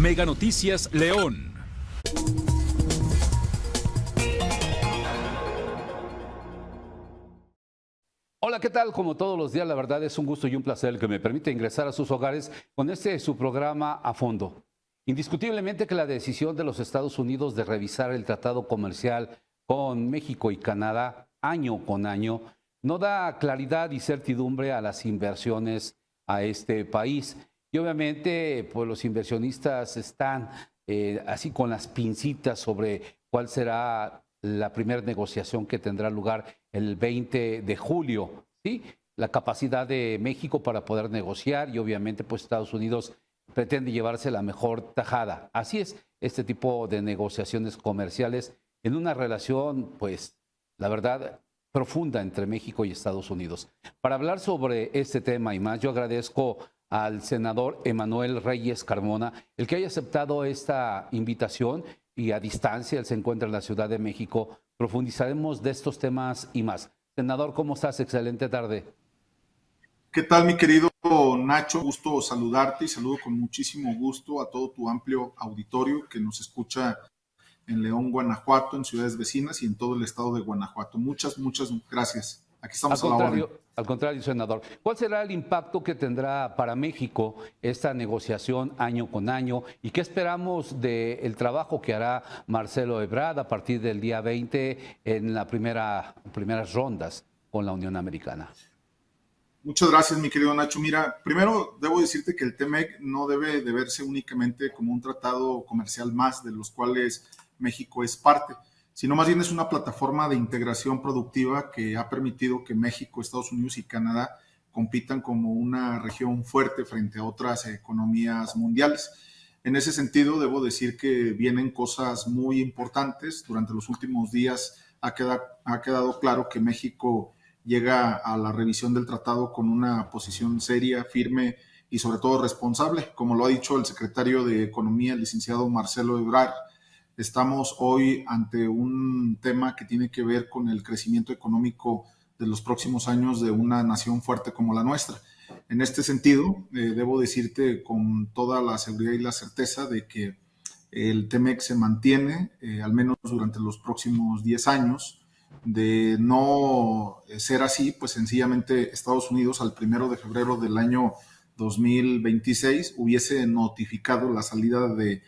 Mega Noticias León. Hola, ¿qué tal? Como todos los días, la verdad es un gusto y un placer el que me permite ingresar a sus hogares con su programa A Fondo. Indiscutiblemente que la decisión de los Estados Unidos de revisar el tratado comercial con México y Canadá año con año no da claridad y certidumbre a las inversiones a este país. Y obviamente, pues los inversionistas están así con las pincitas sobre cuál será la primera negociación que tendrá lugar el 20 de julio, ¿sí? La capacidad de México para poder negociar y obviamente pues Estados Unidos pretende llevarse la mejor tajada. Así es este tipo de negociaciones comerciales en una relación pues la verdad profunda entre México y Estados Unidos. Para hablar sobre este tema y más, yo agradezco al senador Emanuel Reyes Carmona el que haya aceptado esta invitación y a distancia, él se encuentra en la Ciudad de México. Profundizaremos de estos temas y más. Senador, ¿cómo estás? Excelente tarde. ¿Qué tal, mi querido Nacho? Gusto saludarte y saludo con muchísimo gusto a todo tu amplio auditorio que nos escucha en León, Guanajuato, en ciudades vecinas y en todo el estado de Guanajuato. Muchas gracias. Aquí estamos a la orden. Al contrario, senador. ¿Cuál será el impacto que tendrá para México esta negociación año con año? ¿Y qué esperamos del trabajo que hará Marcelo Ebrard a partir del día 20 en las primeras rondas con la Unión Americana? Muchas gracias, mi querido Nacho. Mira, primero debo decirte que el TEMEC no debe de verse únicamente como un tratado comercial más de los cuales México es parte, sino más bien es una plataforma de integración productiva que ha permitido que México, Estados Unidos y Canadá compitan como una región fuerte frente a otras economías mundiales. En ese sentido, debo decir que vienen cosas muy importantes. Durante los últimos días ha quedado claro que México llega a la revisión del tratado con una posición seria, firme y sobre todo responsable. Como lo ha dicho el secretario de Economía, el licenciado Marcelo Ebrard, estamos hoy ante un tema que tiene que ver con el crecimiento económico de los próximos años de una nación fuerte como la nuestra. En este sentido, debo decirte con toda la seguridad y la certeza de que el TEMEC se mantiene, al menos durante los próximos 10 años. De no ser así, pues sencillamente Estados Unidos al 1 de febrero del año 2026 hubiese notificado la salida de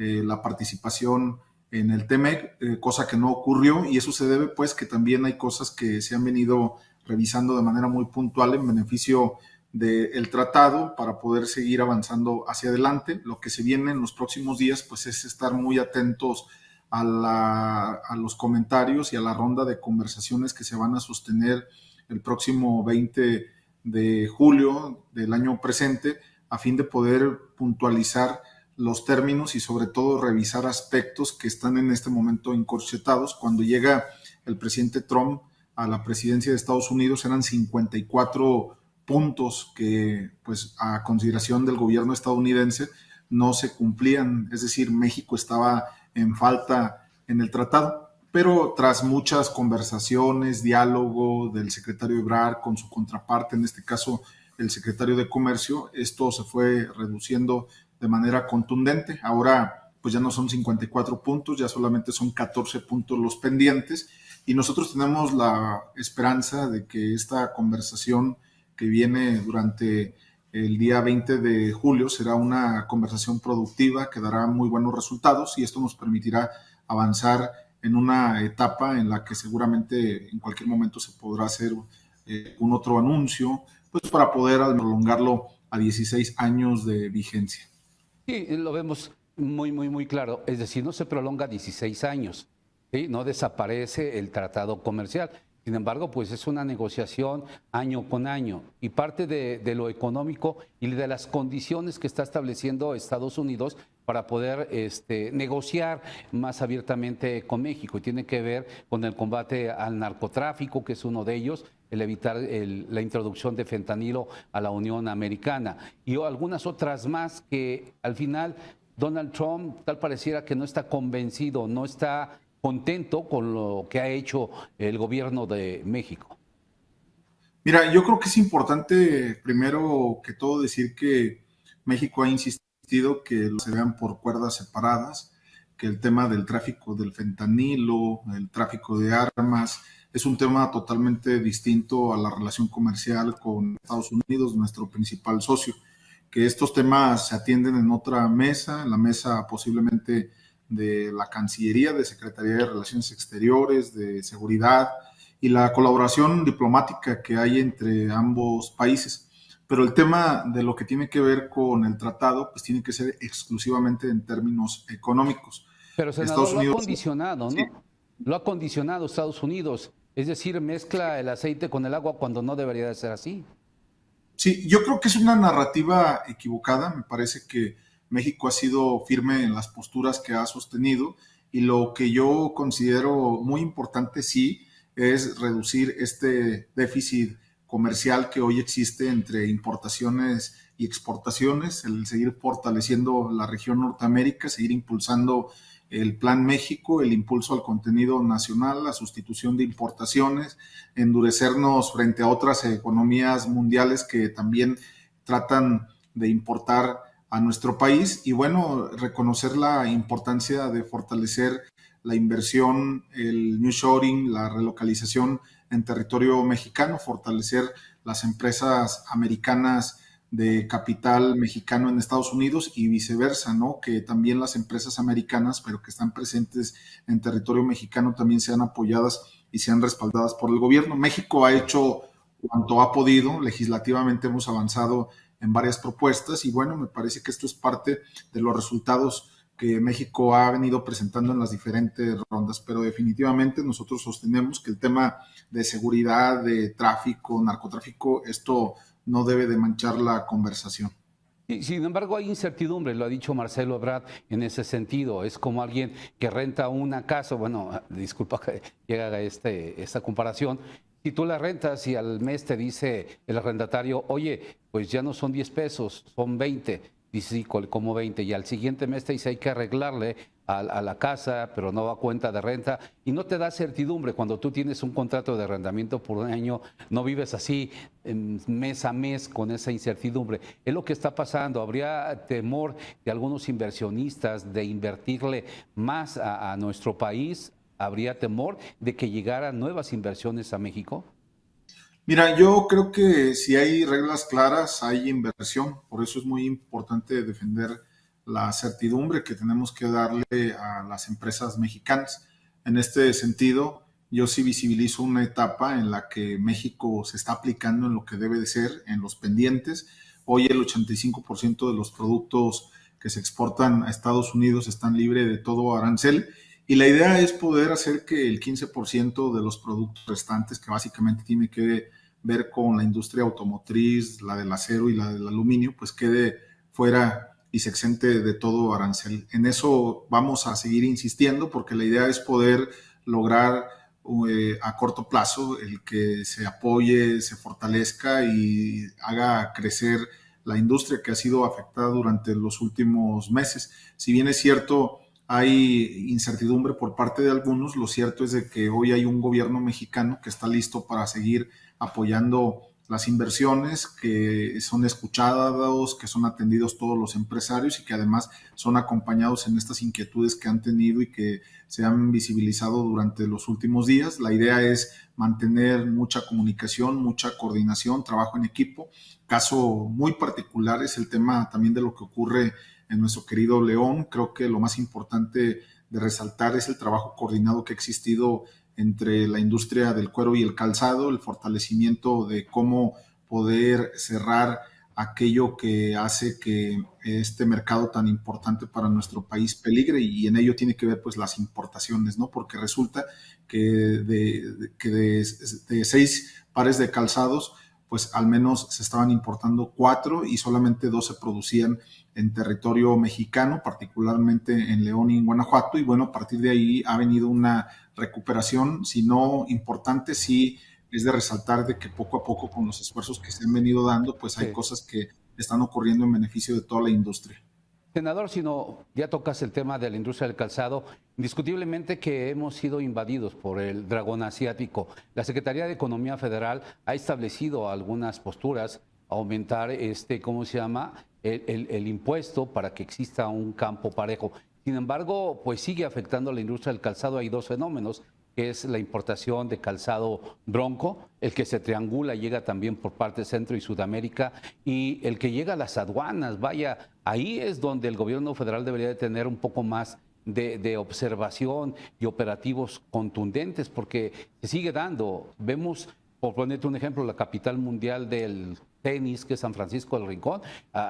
la participación en el TEMEC, cosa que no ocurrió, y eso se debe pues que también hay cosas que se han venido revisando de manera muy puntual en beneficio del tratado para poder seguir avanzando hacia adelante. Lo que se viene en los próximos días pues es estar muy atentos a los comentarios y a la ronda de conversaciones que se van a sostener el próximo 20 de julio del año presente, a fin de poder puntualizar los términos y sobre todo revisar aspectos que están en este momento encorsetados. Cuando llega el presidente Trump a la presidencia de Estados Unidos eran 54 puntos que pues a consideración del gobierno estadounidense no se cumplían, es decir, México estaba en falta en el tratado, pero tras muchas conversaciones, diálogo del secretario Ebrard con su contraparte, en este caso el secretario de Comercio, esto se fue reduciendo de manera contundente. Ahora pues ya no son 54 puntos, ya solamente son 14 puntos los pendientes y nosotros tenemos la esperanza de que esta conversación que viene durante el día 20 de julio será una conversación productiva que dará muy buenos resultados y esto nos permitirá avanzar en una etapa en la que seguramente en cualquier momento se podrá hacer un otro anuncio, pues para poder prolongarlo a 16 años de vigencia. Sí, lo vemos muy claro. Es decir, no se prolonga 16 años, ¿sí? No desaparece el tratado comercial. Sin embargo, pues es una negociación año con año y parte de lo económico y de las condiciones que está estableciendo Estados Unidos para poder negociar más abiertamente con México y tiene que ver con el combate al narcotráfico, que es uno de ellos, el evitar la introducción de fentanilo a la Unión Americana y algunas otras más que al final Donald Trump tal pareciera que no está convencido, no está contento con lo que ha hecho el gobierno de México. Mira, yo creo que es importante primero que todo decir que México ha insistido sentido que se vean por cuerdas separadas, que el tema del tráfico del fentanilo, el tráfico de armas, es un tema totalmente distinto a la relación comercial con Estados Unidos, nuestro principal socio, que estos temas se atienden en otra mesa, en la mesa posiblemente de la Cancillería, de Secretaría de Relaciones Exteriores, de Seguridad y la colaboración diplomática que hay entre ambos países. Pero el tema de lo que tiene que ver con el tratado, pues tiene que ser exclusivamente en términos económicos. Pero, senador, Estados lo ha Unidos, condicionado, sí, ¿no? Lo ha condicionado Estados Unidos. Es decir, mezcla el aceite con el agua cuando no debería de ser así. sí, yo creo que es una narrativa equivocada. Me parece que México ha sido firme en las posturas que ha sostenido y lo que yo considero muy importante, sí, es reducir este déficit comercial que hoy existe entre importaciones y exportaciones, el seguir fortaleciendo la región Norteamérica, seguir impulsando el Plan México, el impulso al contenido nacional, la sustitución de importaciones, endurecernos frente a otras economías mundiales que también tratan de importar a nuestro país y bueno, reconocer la importancia de fortalecer la inversión, el nearshoring, la relocalización en territorio mexicano, fortalecer las empresas americanas de capital mexicano en Estados Unidos y viceversa, ¿no? Que también las empresas americanas, pero que están presentes en territorio mexicano, también sean apoyadas y sean respaldadas por el gobierno. México ha hecho cuanto ha podido, legislativamente hemos avanzado en varias propuestas y bueno, me parece que esto es parte de los resultados que México ha venido presentando en las diferentes rondas, pero definitivamente nosotros sostenemos que el tema de seguridad, de tráfico, narcotráfico, esto no debe de manchar la conversación. Y, sin embargo, hay incertidumbre, lo ha dicho Marcelo Ebrard en ese sentido. Es como alguien que renta una casa, bueno, disculpa que haga esta comparación. Si tú la rentas y al mes te dice el arrendatario, oye, pues ya no son 10 pesos, son 20. Dice, sí, como 20. Y al siguiente mes te dice, hay que arreglarle a la casa, pero no va a cuenta de renta. Y no te da certidumbre. Cuando tú tienes un contrato de arrendamiento por un año, no vives así mes a mes con esa incertidumbre. Es lo que está pasando. Habría temor de algunos inversionistas de invertirle más a nuestro país. ¿Habría temor de que llegaran nuevas inversiones a México? Mira, yo creo que si hay reglas claras, hay inversión. Por eso es muy importante defender la certidumbre que tenemos que darle a las empresas mexicanas. En este sentido, yo sí visibilizo una etapa en la que México se está aplicando en lo que debe de ser, en los pendientes. Hoy el 85% de los productos que se exportan a Estados Unidos están libres de todo arancel. Y la idea es poder hacer que el 15% de los productos restantes, que básicamente tiene que ver con la industria automotriz, la del acero y la del aluminio, pues quede fuera y se exente de todo arancel. En eso vamos a seguir insistiendo porque la idea es poder lograr a corto plazo el que se apoye, se fortalezca y haga crecer la industria que ha sido afectada durante los últimos meses. Si bien es cierto, hay incertidumbre por parte de algunos, lo cierto es de que hoy hay un gobierno mexicano que está listo para seguir apoyando las inversiones, que son escuchados, que son atendidos todos los empresarios y que además son acompañados en estas inquietudes que han tenido y que se han visibilizado durante los últimos días. La idea es mantener mucha comunicación, mucha coordinación, trabajo en equipo. Caso muy particular es el tema también de lo que ocurre en nuestro querido León. Creo que lo más importante de resaltar es el trabajo coordinado que ha existido entre la industria del cuero y el calzado, el fortalecimiento de cómo poder cerrar aquello que hace que este mercado tan importante para nuestro país peligre y en ello tiene que ver pues las importaciones, ¿no? Porque resulta que de 6 pares de calzados, pues al menos se estaban importando 4 y solamente 2 se producían en territorio mexicano, particularmente en León y en Guanajuato, y bueno, a partir de ahí ha venido una recuperación, si no importante, sí es de resaltar de que poco a poco con los esfuerzos que se han venido dando, pues hay Sí. cosas que están ocurriendo en beneficio de toda la industria. Senador, si no, ya tocas el tema de la industria del calzado, indiscutiblemente que hemos sido invadidos por el dragón asiático. La Secretaría de Economía Federal ha establecido algunas posturas, aumentar ¿cómo se llama? el impuesto para que exista un campo parejo. Sin embargo, pues sigue afectando a la industria del calzado. Hay dos fenómenos, que es la importación de calzado bronco, el que se triangula, llega también por parte de Centro y Sudamérica, y el que llega a las aduanas. Vaya, ahí es donde el gobierno federal debería de tener un poco más de observación y operativos contundentes, porque se sigue dando. Vemos, por ponerte un ejemplo, la capital mundial del tenis, que es San Francisco del Rincón.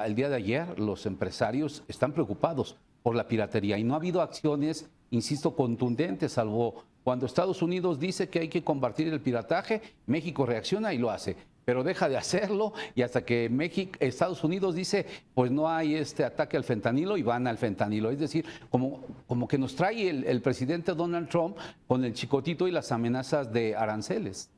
El día de ayer los empresarios están preocupados por la piratería y no ha habido acciones, insisto, contundentes, salvo cuando Estados Unidos dice que hay que combatir el pirataje, México reacciona y lo hace, pero deja de hacerlo, y hasta que Estados Unidos dice, pues no hay este ataque al fentanilo, y van al fentanilo. Es decir, como que nos trae el presidente Donald Trump con el chicotito y las amenazas de aranceles.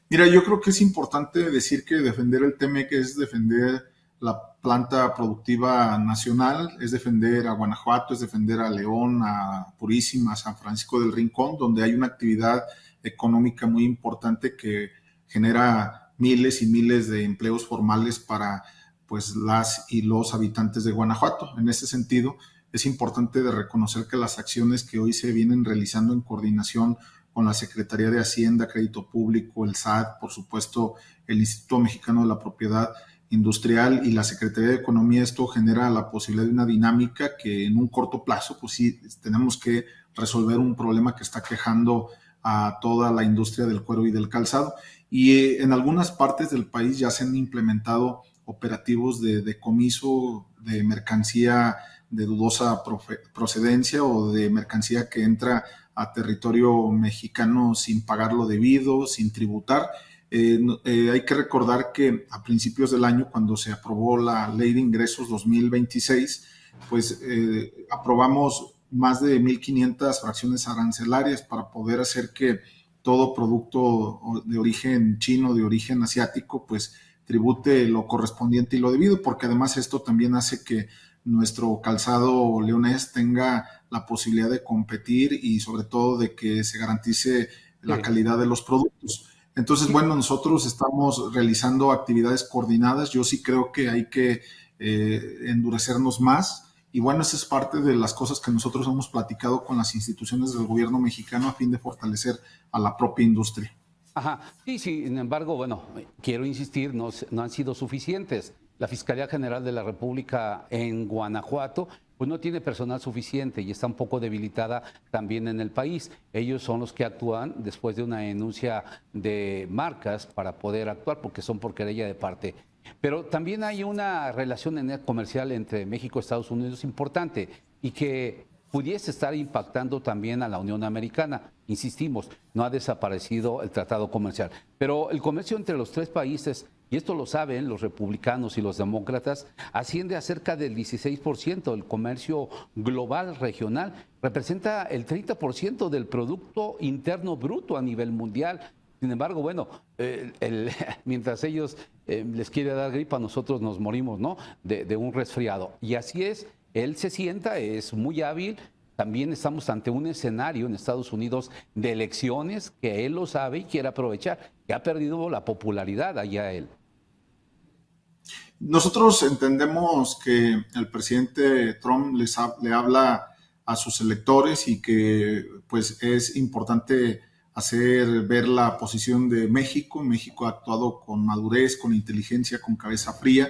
Mira, yo creo que es importante decir que defender el TEMEC es defender la planta productiva nacional, es defender a Guanajuato, es defender a León, a Purísima, a San Francisco del Rincón, donde hay una actividad económica muy importante que genera miles y miles de empleos formales para pues las y los habitantes de Guanajuato. En ese sentido, es importante de reconocer que las acciones que hoy se vienen realizando en coordinación con la Secretaría de Hacienda, Crédito Público, el SAT, por supuesto, el Instituto Mexicano de la Propiedad Industrial y la Secretaría de Economía, esto genera la posibilidad de una dinámica que en un corto plazo, pues sí, tenemos que resolver un problema que está quejando a toda la industria del cuero y del calzado. Y en algunas partes del país ya se han implementado operativos de decomiso de mercancía de dudosa procedencia o de mercancía que entra a territorio mexicano sin pagar lo debido, sin tributar. Hay que recordar que a principios del año, cuando se aprobó la Ley de Ingresos 2026, pues aprobamos más de 1,500 fracciones arancelarias para poder hacer que todo producto de origen chino, de origen asiático, pues tribute lo correspondiente y lo debido, porque además esto también hace que nuestro calzado leonés tenga la posibilidad de competir y sobre todo de que se garantice la calidad de los productos. Entonces, bueno, nosotros estamos realizando actividades coordinadas. Yo sí creo que hay que endurecernos más. Y bueno, esa es parte de las cosas que nosotros hemos platicado con las instituciones del gobierno mexicano a fin de fortalecer a la propia industria. Ajá, sí, sin embargo, bueno, quiero insistir, no han sido suficientes. La Fiscalía General de la República en Guanajuato pues no tiene personal suficiente y está un poco debilitada también en el país. Ellos son los que actúan después de una denuncia de marcas para poder actuar, porque son por querella de parte. Pero también hay una relación comercial entre México y Estados Unidos importante y que pudiese estar impactando también a la Unión Americana. Insistimos, no ha desaparecido el tratado comercial, pero el comercio entre los tres países, y esto lo saben los republicanos y los demócratas, asciende a cerca del 16%. El comercio global regional representa el 30% del Producto Interno Bruto a nivel mundial. Sin embargo, bueno, mientras ellos les quiere dar gripa, nosotros nos morimos, ¿no?, de un resfriado. Y así es, él se sienta, es muy hábil. También estamos ante un escenario en Estados Unidos de elecciones que él lo sabe y quiere aprovechar, que ha perdido la popularidad allá él. Nosotros entendemos que el presidente Trump le habla a sus electores y que pues es importante hacer ver la posición de México. México ha actuado con madurez, con inteligencia, con cabeza fría,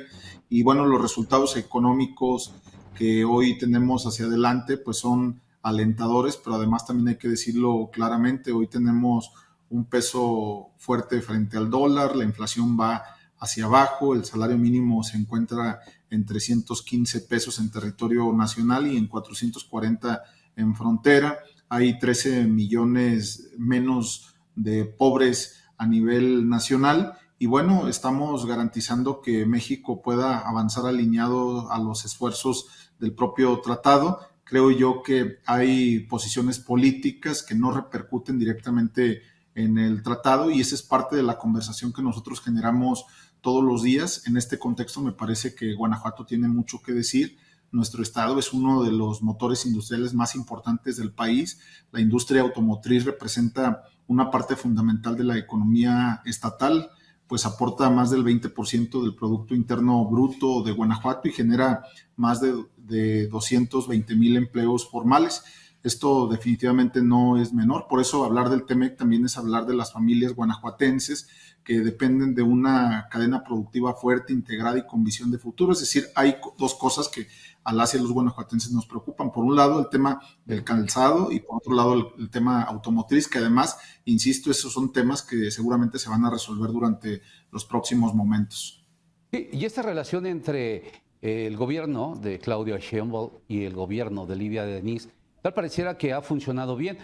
y bueno, los resultados económicos que hoy tenemos hacia adelante pues son alentadores, pero además también hay que decirlo claramente, hoy tenemos un peso fuerte frente al dólar, la inflación va hacia abajo, el salario mínimo se encuentra en 315 pesos en territorio nacional y en 440 en frontera. Hay 13 millones menos de pobres a nivel nacional y bueno, estamos garantizando que México pueda avanzar alineado a los esfuerzos del propio tratado. Creo yo que hay posiciones políticas que no repercuten directamente en el tratado y esa es parte de la conversación que nosotros generamos todos los días. En este contexto me parece que Guanajuato tiene mucho que decir. Nuestro estado es uno de los motores industriales más importantes del país. La industria automotriz representa una parte fundamental de la economía estatal. pues aporta más del 20% del Producto Interno Bruto de Guanajuato y genera más de 220,000 empleos formales. Esto definitivamente no es menor, por eso hablar del TEMEC también es hablar de las familias guanajuatenses que dependen de una cadena productiva fuerte, integrada y con visión de futuro. Es decir, hay dos cosas que a las y a los guanajuatenses nos preocupan. Por un lado, el tema del calzado y por otro lado, el tema automotriz, que además, insisto, esos son temas que seguramente se van a resolver durante los próximos momentos. Sí, y esta relación entre el gobierno de Claudia Sheinbaum y el gobierno de Livia Denis, tal pareciera que ha funcionado bien.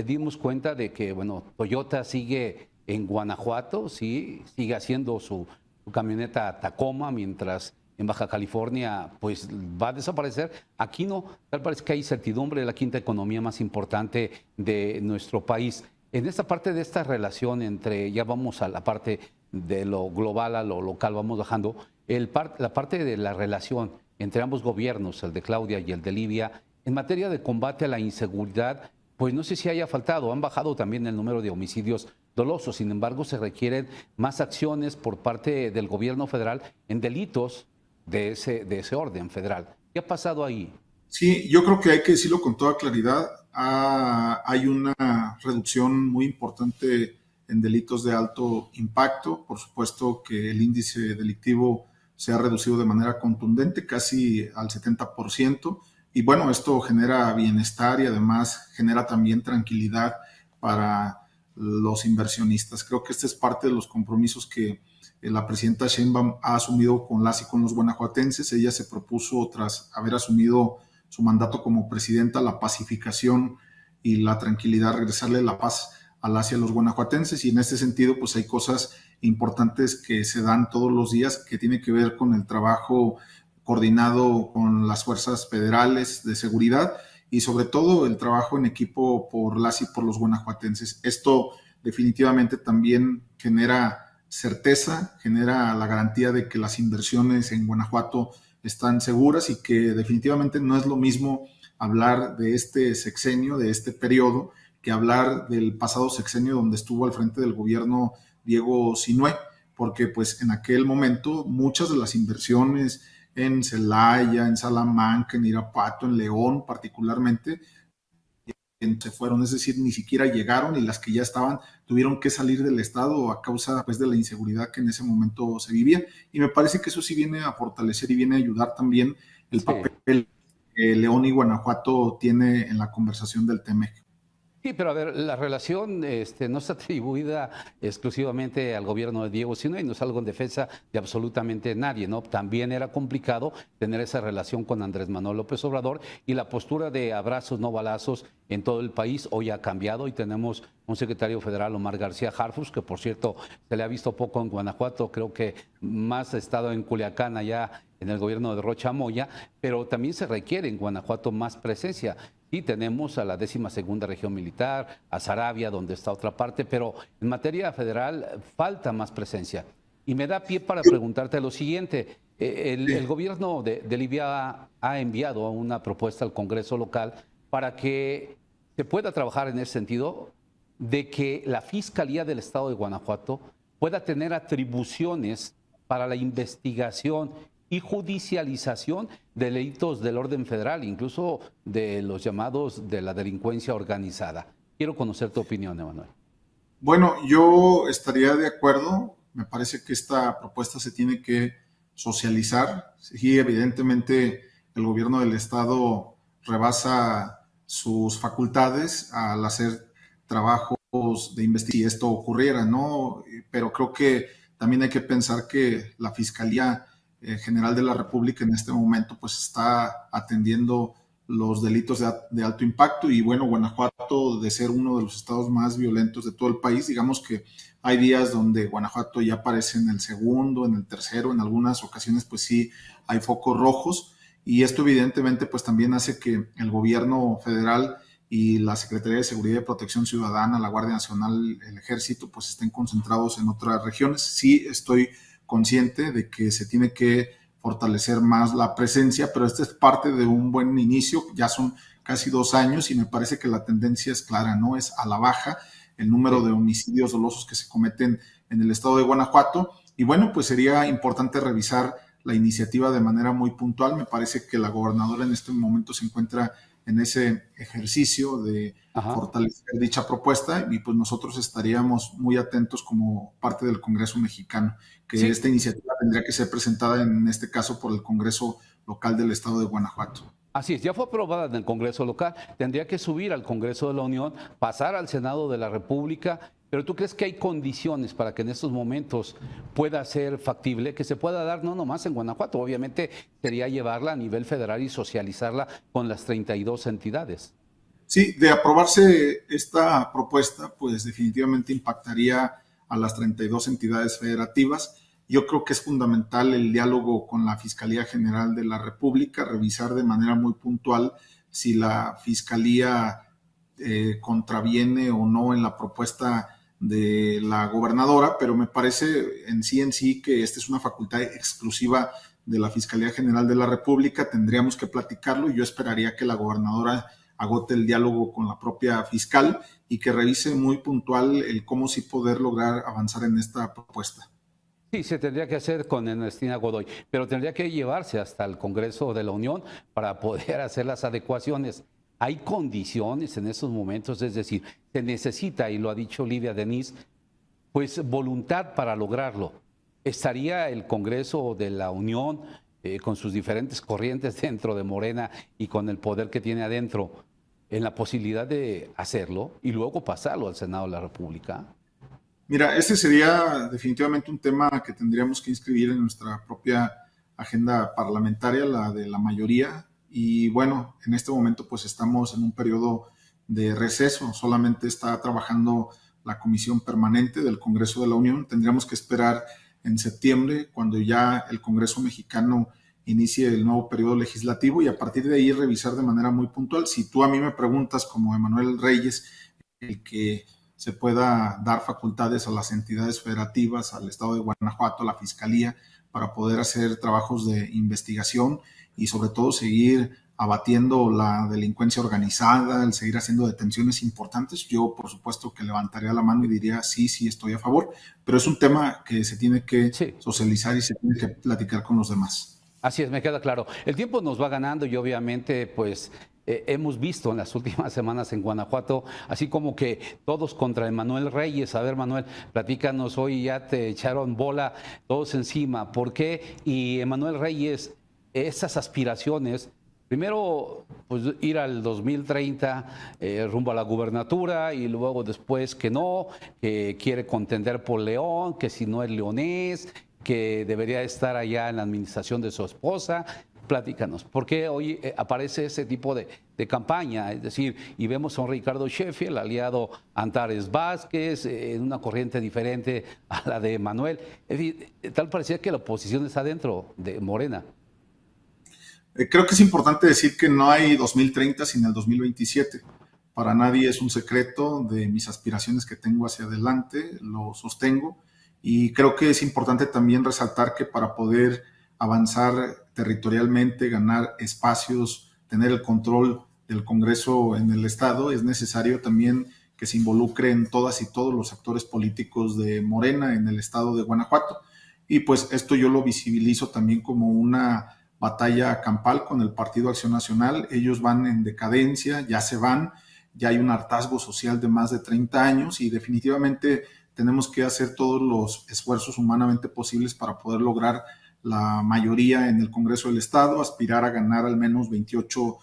Dimos cuenta de que, bueno, Toyota sigue en Guanajuato, sí, sigue haciendo su camioneta Tacoma, mientras en Baja California pues va a desaparecer. Aquí no, tal parece que hay incertidumbre, la quinta economía más importante de nuestro país. En esta parte de esta relación entre, ya vamos a la parte de lo global a lo local, vamos bajando, la parte de la relación entre ambos gobiernos, el de Claudia y el de Livia, en materia de combate a la inseguridad, pues no sé si haya faltado. Han bajado también el número de homicidios dolosos. Sin embargo, se requieren más acciones por parte del gobierno federal en delitos de ese orden federal. ¿Qué ha pasado ahí? Sí, yo creo que hay que decirlo con toda claridad. Hay una reducción muy importante en delitos de alto impacto. Por supuesto que el índice delictivo se ha reducido de manera contundente, casi al 70%. Y bueno, esto genera bienestar y además genera también tranquilidad para los inversionistas. Creo que este es parte de los compromisos que la presidenta Sheinbaum ha asumido con las y con los guanajuatenses. Ella se propuso, tras haber asumido su mandato como presidenta, la pacificación y la tranquilidad, regresarle la paz a las y a los guanajuatenses. Y en este sentido, pues hay cosas importantes que se dan todos los días que tiene que ver con el trabajo coordinado con las fuerzas federales de seguridad y sobre todo el trabajo en equipo por las y por los guanajuatenses. Esto definitivamente también genera certeza, genera la garantía de que las inversiones en Guanajuato están seguras y que definitivamente no es lo mismo hablar de este sexenio, de este periodo, que hablar del pasado sexenio donde estuvo al frente del gobierno Diego Sinué, porque pues en aquel momento muchas de las inversiones en Celaya, en Salamanca, en Irapuato, en León particularmente, se fueron, es decir, ni siquiera llegaron y las que ya estaban tuvieron que salir del estado a causa pues, de la inseguridad que en ese momento se vivía. Y me parece que eso sí viene a fortalecer y viene a ayudar también el papel que León y Guanajuato tiene en la conversación del TEMEC. Sí, pero a ver, la relación no está atribuida exclusivamente al gobierno de Diego Sinue y no es algo en defensa de absolutamente nadie, ¿no? También era complicado tener esa relación con Andrés Manuel López Obrador y la postura de abrazos, no balazos en todo el país hoy ha cambiado y tenemos un secretario federal, Omar García Harfuch, que por cierto se le ha visto poco en Guanajuato, creo que más ha estado en Culiacán allá en el gobierno de Rocha Moya, pero también se requiere en Guanajuato más presencia. Y tenemos a la 12ª región militar, a Saravia, donde está otra parte, pero en materia federal falta más presencia. Y me da pie para preguntarte lo siguiente. El gobierno de Livia ha enviado una propuesta al Congreso local para que se pueda trabajar en ese sentido de que la Fiscalía del Estado de Guanajuato pueda tener atribuciones para la investigación y judicialización de delitos del orden federal, incluso de los llamados de la delincuencia organizada. Quiero conocer tu opinión, Emanuel. Bueno, yo estaría de acuerdo. Me parece que esta propuesta se tiene que socializar. Sí, evidentemente el gobierno del estado rebasa sus facultades al hacer trabajos de investigación si esto ocurriera, ¿no? Pero creo que también hay que pensar que la Fiscalía General de la República en este momento pues está atendiendo los delitos de alto impacto y bueno, Guanajuato, de ser uno de los estados más violentos de todo el país, digamos que hay días donde Guanajuato ya aparece en el segundo, en el tercero, en algunas ocasiones pues sí hay focos rojos y esto evidentemente pues también hace que el gobierno federal y la Secretaría de Seguridad y Protección Ciudadana, la Guardia Nacional, el Ejército pues estén concentrados en otras regiones. Sí estoy consciente de que se tiene que fortalecer más la presencia, pero esta es parte de un buen inicio, ya son casi 2 años y me parece que la tendencia es clara, ¿no? Es a la baja el número de homicidios dolosos que se cometen en el estado de Guanajuato. Y bueno, pues sería importante revisar la iniciativa de manera muy puntual. Me parece que la gobernadora en este momento se encuentra en ese ejercicio de fortalecer dicha propuesta y pues nosotros estaríamos muy atentos como parte del Congreso mexicano, que Sí. esta iniciativa tendría que ser presentada en este caso por el Congreso local del estado de Guanajuato. Así es, ya fue aprobada en el Congreso local, tendría que subir al Congreso de la Unión, pasar al Senado de la República, pero ¿tú crees que hay condiciones para que en estos momentos pueda ser factible, que se pueda dar no nomás en Guanajuato? Obviamente sería llevarla a nivel federal y socializarla con las 32 entidades. Sí, de aprobarse esta propuesta, pues definitivamente impactaría a las 32 entidades federativas. Yo creo que es fundamental el diálogo con la Fiscalía General de la República, revisar de manera muy puntual si la Fiscalía contraviene o no en la propuesta de la gobernadora, pero me parece en sí que esta es una facultad exclusiva de la Fiscalía General de la República. Tendríamos que platicarlo y yo esperaría que la gobernadora agote el diálogo con la propia fiscal y que revise muy puntual el cómo sí poder lograr avanzar en esta propuesta. Sí, se tendría que hacer con Ernestina Godoy, pero tendría que llevarse hasta el Congreso de la Unión para poder hacer las adecuaciones. Hay condiciones en estos momentos, es decir, se necesita, y lo ha dicho Lidia Denis, pues voluntad para lograrlo. ¿Estaría el Congreso de la Unión con sus diferentes corrientes dentro de Morena y con el poder que tiene adentro en la posibilidad de hacerlo y luego pasarlo al Senado de la República? Mira, ese sería definitivamente un tema que tendríamos que inscribir en nuestra propia agenda parlamentaria, la de la mayoría. Y bueno, en este momento pues estamos en un periodo de receso, solamente está trabajando la Comisión Permanente del Congreso de la Unión. Tendríamos que esperar en septiembre, cuando ya el Congreso mexicano inicie el nuevo periodo legislativo y a partir de ahí revisar de manera muy puntual. Si tú a mí me preguntas como Emanuel Reyes, el que se pueda dar facultades a las entidades federativas, al estado de Guanajuato, a la Fiscalía, para poder hacer trabajos de investigación y sobre todo seguir abatiendo la delincuencia organizada, el seguir haciendo detenciones importantes. Yo, por supuesto, que levantaría la mano y diría sí, estoy a favor, pero es un tema que se tiene que socializar y se tiene que platicar con los demás. Así es, me queda claro. El tiempo nos va ganando y obviamente pues hemos visto en las últimas semanas en Guanajuato, así como que todos contra Emanuel Reyes. A ver, Manuel, platícanos, hoy ya te echaron bola todos encima. ¿Por qué? Y Emanuel Reyes, esas aspiraciones, primero pues ir al 2030 rumbo a la gubernatura y luego después que no, que quiere contender por León, que si no es leonés, que debería estar allá en la administración de su esposa. Platícanos, ¿por qué hoy aparece ese tipo de campaña? Es decir, y vemos a un Ricardo Sheffield, aliado a Antares Vázquez, en una corriente diferente a la de Manuel. Es decir, tal parecía que la oposición está dentro de Morena. Creo que es importante decir que no hay 2030 sin el 2027. Para nadie es un secreto de mis aspiraciones que tengo hacia adelante, lo sostengo. Y creo que es importante también resaltar que para poder avanzar territorialmente, ganar espacios, tener el control del Congreso en el Estado, es necesario también que se involucren todas y todos los actores políticos de Morena en el Estado de Guanajuato. Y pues esto yo lo visibilizo también como una batalla campal con el Partido Acción Nacional. Ellos van en decadencia, ya se van, ya hay un hartazgo social de más de 30 años y definitivamente tenemos que hacer todos los esfuerzos humanamente posibles para poder lograr la mayoría en el Congreso del Estado, aspirar a ganar al menos 28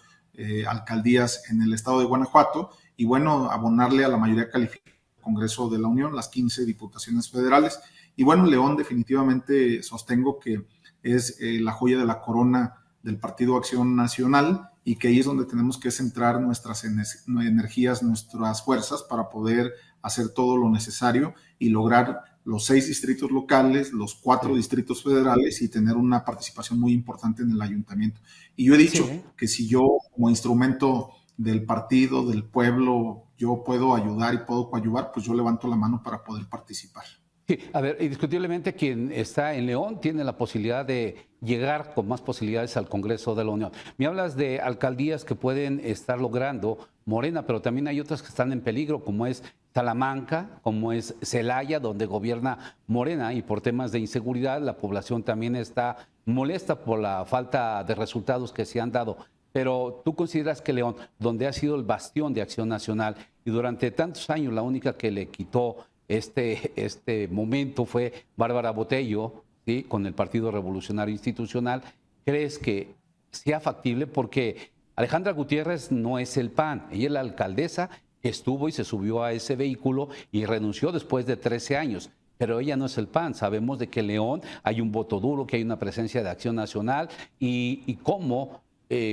alcaldías en el Estado de Guanajuato y bueno, abonarle a la mayoría calificada del Congreso de la Unión, las 15 diputaciones federales. Y bueno, León definitivamente sostengo que es la joya de la corona del Partido Acción Nacional y que ahí es donde tenemos que centrar nuestras energías, nuestras fuerzas para poder hacer todo lo necesario y lograr los 6 distritos locales, los 4 distritos federales y tener una participación muy importante en el ayuntamiento. Y yo he dicho que si yo como instrumento del partido, del pueblo, yo puedo ayudar y puedo coadyuvar, pues yo levanto la mano para poder participar. Sí, a ver, indiscutiblemente quien está en León tiene la posibilidad de llegar con más posibilidades al Congreso de la Unión. Me hablas de alcaldías que pueden estar logrando Morena, pero también hay otras que están en peligro, como es Salamanca, como es Celaya, donde gobierna Morena, y por temas de inseguridad la población también está molesta por la falta de resultados que se han dado. Pero tú consideras que León, donde ha sido el bastión de Acción Nacional y durante tantos años la única que le quitó este momento fue Bárbara Botello, ¿sí?, con el Partido Revolucionario Institucional, ¿crees que sea factible? Porque Alejandra Gutiérrez no es el PAN, ella es la alcaldesa que estuvo y se subió a ese vehículo y renunció después de 13 años. Pero ella no es el PAN. Sabemos de que en León hay un voto duro, que hay una presencia de Acción Nacional y cómo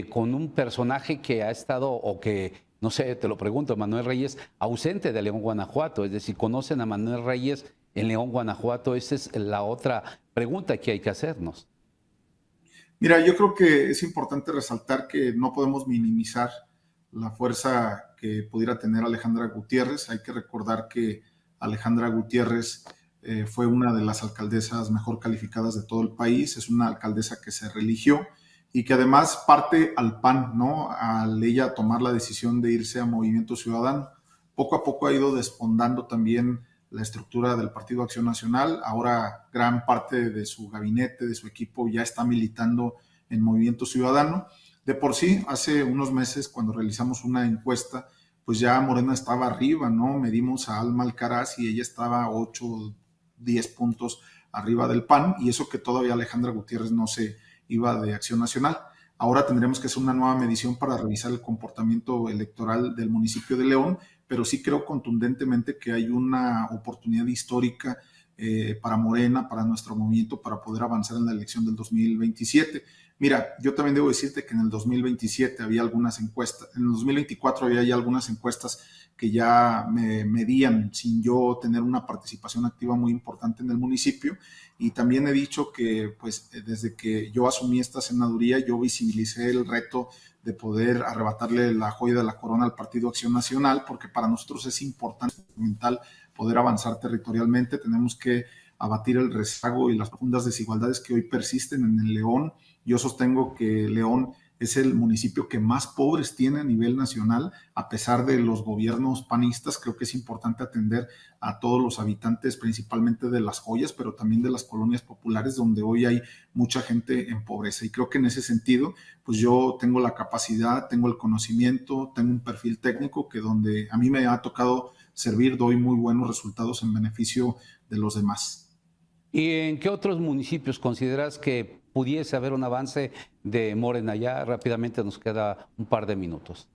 con un personaje que ha estado, o que, no sé, te lo pregunto, Manuel Reyes, ausente de León, Guanajuato. Es decir, ¿conocen a Manuel Reyes en León, Guanajuato? Esa es la otra pregunta que hay que hacernos. Mira, yo creo que es importante resaltar que no podemos minimizar la fuerza que pudiera tener Alejandra Gutiérrez. Hay que recordar que Alejandra Gutiérrez fue una de las alcaldesas mejor calificadas de todo el país. Es una alcaldesa que se reeligió y que además parte al PAN, ¿no? Al ella tomar la decisión de irse a Movimiento Ciudadano. Poco a poco ha ido despondando también la estructura del Partido Acción Nacional. Ahora gran parte de su gabinete, de su equipo, ya está militando en Movimiento Ciudadano. De por sí, hace unos meses, cuando realizamos una encuesta, pues ya Morena estaba arriba, ¿no? Medimos a Alma Alcaraz y ella estaba 8, 10 puntos arriba del PAN, y eso que todavía Alejandra Gutiérrez no se iba de Acción Nacional. Ahora tendremos que hacer una nueva medición para revisar el comportamiento electoral del municipio de León, pero sí creo contundentemente que hay una oportunidad histórica para Morena, para nuestro movimiento, para poder avanzar en la elección del 2027. Mira, yo también debo decirte que en el 2027 había algunas encuestas, en el 2024 había ya algunas encuestas que ya me medían sin yo tener una participación activa muy importante en el municipio, y también he dicho que pues desde que yo asumí esta senaduría yo visibilicé el reto de poder arrebatarle la joya de la corona al Partido Acción Nacional, porque para nosotros es importante, fundamental, poder avanzar territorialmente. Tenemos que abatir el rezago y las profundas desigualdades que hoy persisten en el León. Yo sostengo que León es el municipio que más pobres tiene a nivel nacional, a pesar de los gobiernos panistas. Creo que es importante atender a todos los habitantes, principalmente de las joyas, pero también de las colonias populares, donde hoy hay mucha gente en pobreza. Y creo que en ese sentido, pues yo tengo la capacidad, tengo el conocimiento, tengo un perfil técnico que donde a mí me ha tocado servir, doy muy buenos resultados en beneficio de los demás. ¿Y en qué otros municipios consideras que pudiese haber un avance de Morena? Ya rápidamente nos queda un par de minutos.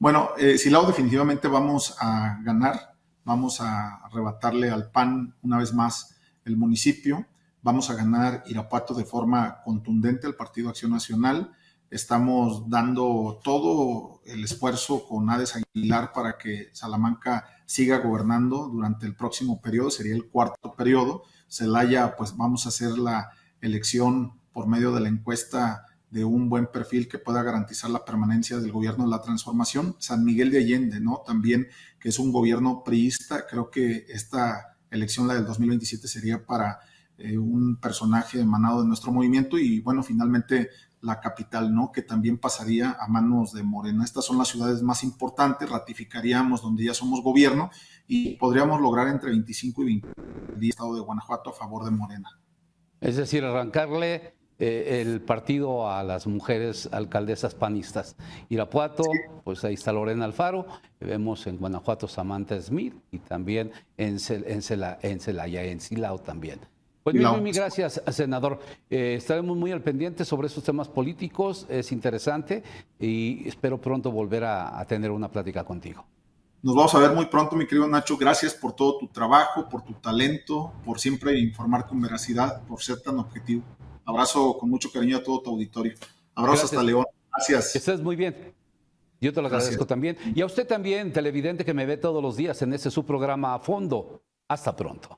Bueno, Silao, definitivamente vamos a ganar, vamos a arrebatarle al PAN una vez más el municipio, vamos a ganar Irapuato de forma contundente al Partido Acción Nacional. Estamos dando todo el esfuerzo con Hades Aguilar para que Salamanca siga gobernando durante el próximo periodo, sería el cuarto periodo. Celaya, pues vamos a hacer la elección por medio de la encuesta de un buen perfil que pueda garantizar la permanencia del gobierno de la transformación. San Miguel de Allende, ¿no? También, que es un gobierno priista. Creo que esta elección, la del 2027, sería para un personaje emanado de nuestro movimiento. Y bueno, finalmente la capital, ¿no? Que también pasaría a manos de Morena. Estas son las ciudades más importantes, ratificaríamos donde ya somos gobierno y podríamos lograr entre 25 y 20 el estado de Guanajuato a favor de Morena. Es decir, arrancarle el partido a las mujeres alcaldesas panistas. Irapuato, sí, pues ahí está Lorena Alfaro, vemos en Guanajuato Samantha Smith y también en Celaya, en Silao también. Pues muy gracias, senador. Estaremos muy al pendiente sobre esos temas políticos, es interesante y espero pronto volver a tener una plática contigo. Nos vamos a ver muy pronto, mi querido Nacho. Gracias por todo tu trabajo, por tu talento, por siempre informar con veracidad, por ser tan objetivo. Abrazo con mucho cariño a todo tu auditorio. Abrazo hasta León. Gracias. Que estés muy bien. Yo te lo agradezco también. Y a usted también, televidente que me ve todos los días en su programa A Fondo. Hasta pronto.